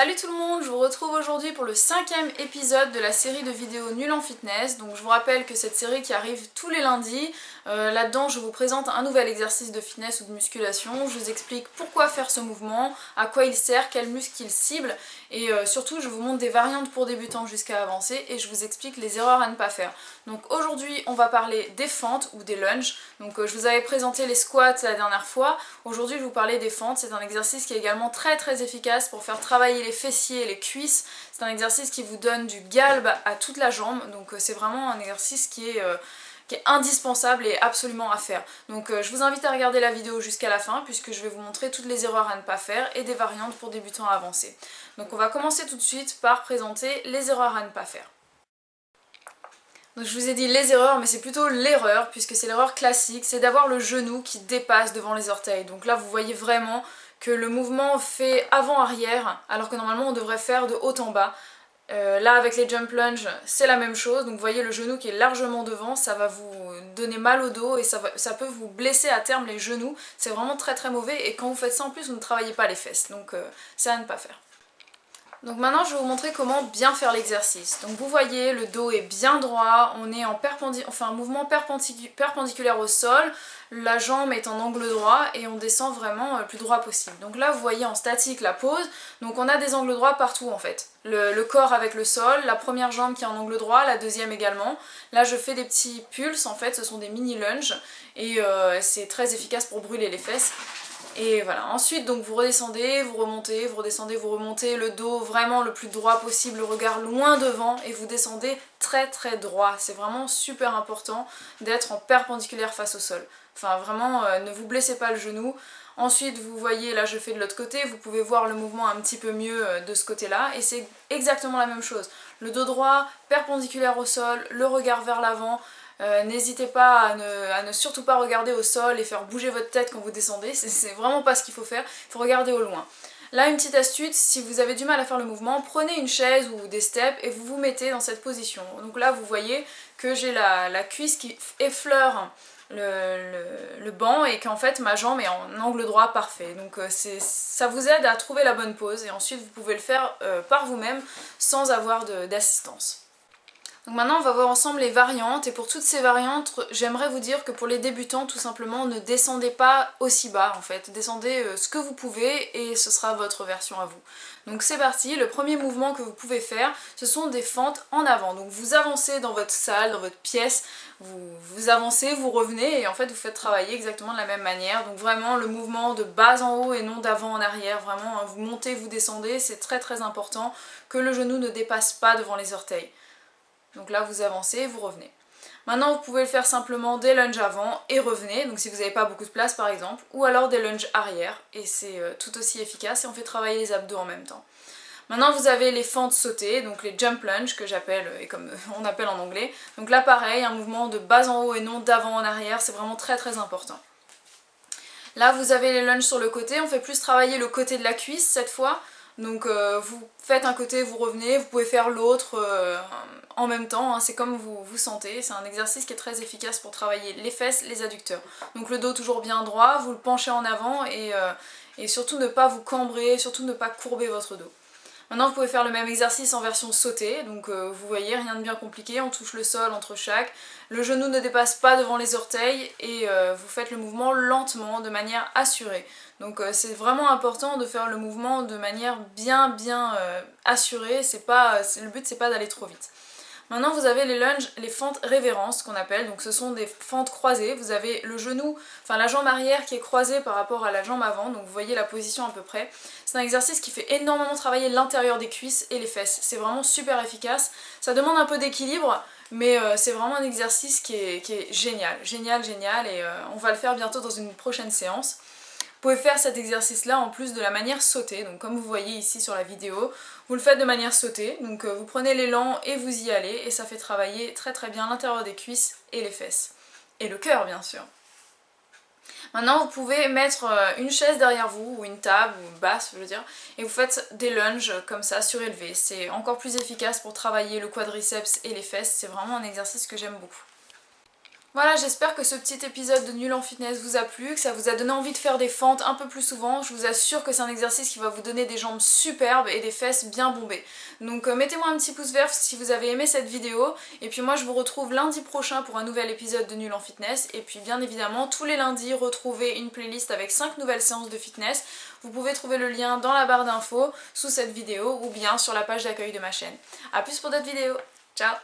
Salut tout le monde, je vous retrouve aujourd'hui pour le 5e épisode de la série de vidéos Nul en Fitness. Donc je vous rappelle que cette série qui arrive tous les lundis, là-dedans je vous présente un nouvel exercice de fitness ou de musculation, je vous explique pourquoi faire ce mouvement, à quoi il sert, quels muscles il cible, et surtout je vous montre des variantes pour débutants jusqu'à avancés et je vous explique les erreurs à ne pas faire. Donc aujourd'hui on va parler des fentes ou des lunges. Donc je vous avais présenté les squats la dernière fois, aujourd'hui je vais vous parler des fentes. C'est un exercice qui est également très efficace pour faire travailler les fessiers et les cuisses. C'est un exercice qui vous donne du galbe à toute la jambe, donc c'est vraiment un exercice qui est indispensable et absolument à faire. Donc je vous invite à regarder la vidéo jusqu'à la fin puisque je vais vous montrer toutes les erreurs à ne pas faire et des variantes pour débutants avancés. Donc on va commencer tout de suite par présenter les erreurs à ne pas faire. Donc je vous ai dit les erreurs, mais c'est plutôt l'erreur, puisque c'est l'erreur classique, c'est d'avoir le genou qui dépasse devant les orteils. Donc là vous voyez vraiment que le mouvement fait avant-arrière, alors que normalement on devrait faire de haut en bas. Là avec les jump lunge c'est la même chose, donc vous voyez le genou qui est largement devant, ça va vous donner mal au dos et ça peut vous blesser à terme les genoux. C'est vraiment très mauvais et quand vous faites ça en plus vous ne travaillez pas les fesses, donc c'est à ne pas faire. Donc maintenant je vais vous montrer comment bien faire l'exercice. Donc vous voyez le dos est bien droit, on est en un mouvement perpendiculaire au sol, la jambe est en angle droit et on descend vraiment le plus droit possible. Donc là vous voyez en statique la pose, donc on a des angles droits partout en fait. Le corps avec le sol, la première jambe qui est en angle droit, la deuxième également. Là je fais des petits pulses en fait, ce sont des mini lunges et c'est très efficace pour brûler les fesses. Et voilà, ensuite donc vous redescendez, vous remontez, vous redescendez, vous remontez, le dos vraiment le plus droit possible, le regard loin devant et vous descendez très droit. C'est vraiment super important d'être en perpendiculaire face au sol. Enfin vraiment, ne vous blessez pas le genou. Ensuite vous voyez, là je fais de l'autre côté, vous pouvez voir le mouvement un petit peu mieux de ce côté-là et c'est exactement la même chose. Le dos droit, perpendiculaire au sol, le regard vers l'avant. N'hésitez pas à ne surtout pas regarder au sol et faire bouger votre tête quand vous descendez, c'est vraiment pas ce qu'il faut faire, il faut regarder au loin. Là une petite astuce, si vous avez du mal à faire le mouvement, prenez une chaise ou des steps et vous vous mettez dans cette position. Donc là vous voyez que j'ai la cuisse qui effleure le banc et qu'en fait ma jambe est en angle droit parfait. Donc ça vous aide à trouver la bonne pose et ensuite vous pouvez le faire par vous-même sans avoir d'assistance. Donc maintenant on va voir ensemble les variantes et pour toutes ces variantes j'aimerais vous dire que pour les débutants tout simplement ne descendez pas aussi bas en fait, descendez ce que vous pouvez et ce sera votre version à vous. Donc c'est parti, le premier mouvement que vous pouvez faire ce sont des fentes en avant, donc vous avancez dans votre salle, dans votre pièce, vous avancez, vous revenez et en fait vous faites travailler exactement de la même manière, donc vraiment le mouvement de bas en haut et non d'avant en arrière, vraiment hein, vous montez, vous descendez, c'est très important que le genou ne dépasse pas devant les orteils. Donc là vous avancez, vous revenez. Maintenant vous pouvez le faire simplement des lunges avant et revenez, donc si vous n'avez pas beaucoup de place par exemple, ou alors des lunges arrière, et c'est tout aussi efficace et on fait travailler les abdos en même temps. Maintenant vous avez les fentes sautées, donc les jump lunge que j'appelle, et comme on appelle en anglais. Donc là pareil, un mouvement de bas en haut et non d'avant en arrière, c'est vraiment très important. Là vous avez les lunges sur le côté, on fait plus travailler le côté de la cuisse cette fois. Donc vous faites un côté, vous revenez, vous pouvez faire l'autre en même temps, hein, c'est comme vous vous sentez, c'est un exercice qui est très efficace pour travailler les fesses, les adducteurs. Donc le dos toujours bien droit, vous le penchez en avant et surtout ne pas vous cambrer, surtout ne pas courber votre dos. Maintenant vous pouvez faire le même exercice en version sautée, donc vous voyez, rien de bien compliqué, on touche le sol entre chaque, le genou ne dépasse pas devant les orteils et vous faites le mouvement lentement, de manière assurée. Donc c'est vraiment important de faire le mouvement de manière bien assurée, le but c'est pas d'aller trop vite. Maintenant vous avez les lunges, les fentes révérences qu'on appelle, donc ce sont des fentes croisées, vous avez le genou, enfin la jambe arrière qui est croisée par rapport à la jambe avant, donc vous voyez la position à peu près. C'est un exercice qui fait énormément travailler l'intérieur des cuisses et les fesses, c'est vraiment super efficace, ça demande un peu d'équilibre, mais c'est vraiment un exercice qui est génial et on va le faire bientôt dans une prochaine séance. Vous pouvez faire cet exercice là en plus de la manière sautée, donc comme vous voyez ici sur la vidéo, vous le faites de manière sautée, donc vous prenez l'élan et vous y allez et ça fait travailler très bien l'intérieur des cuisses et les fesses. Et le cœur bien sûr. Maintenant vous pouvez mettre une chaise derrière vous, ou une table, ou basse je veux dire, et vous faites des lunges comme ça surélevés. C'est encore plus efficace pour travailler le quadriceps et les fesses, c'est vraiment un exercice que j'aime beaucoup. Voilà, j'espère que ce petit épisode de Nul en Fitness vous a plu, que ça vous a donné envie de faire des fentes un peu plus souvent. Je vous assure que c'est un exercice qui va vous donner des jambes superbes et des fesses bien bombées. Donc mettez-moi un petit pouce vert si vous avez aimé cette vidéo. Et puis moi je vous retrouve lundi prochain pour un nouvel épisode de Nul en Fitness. Et puis bien évidemment, tous les lundis, retrouvez une playlist avec 5 nouvelles séances de fitness. Vous pouvez trouver le lien dans la barre d'infos, sous cette vidéo ou bien sur la page d'accueil de ma chaîne. A plus pour d'autres vidéos, ciao!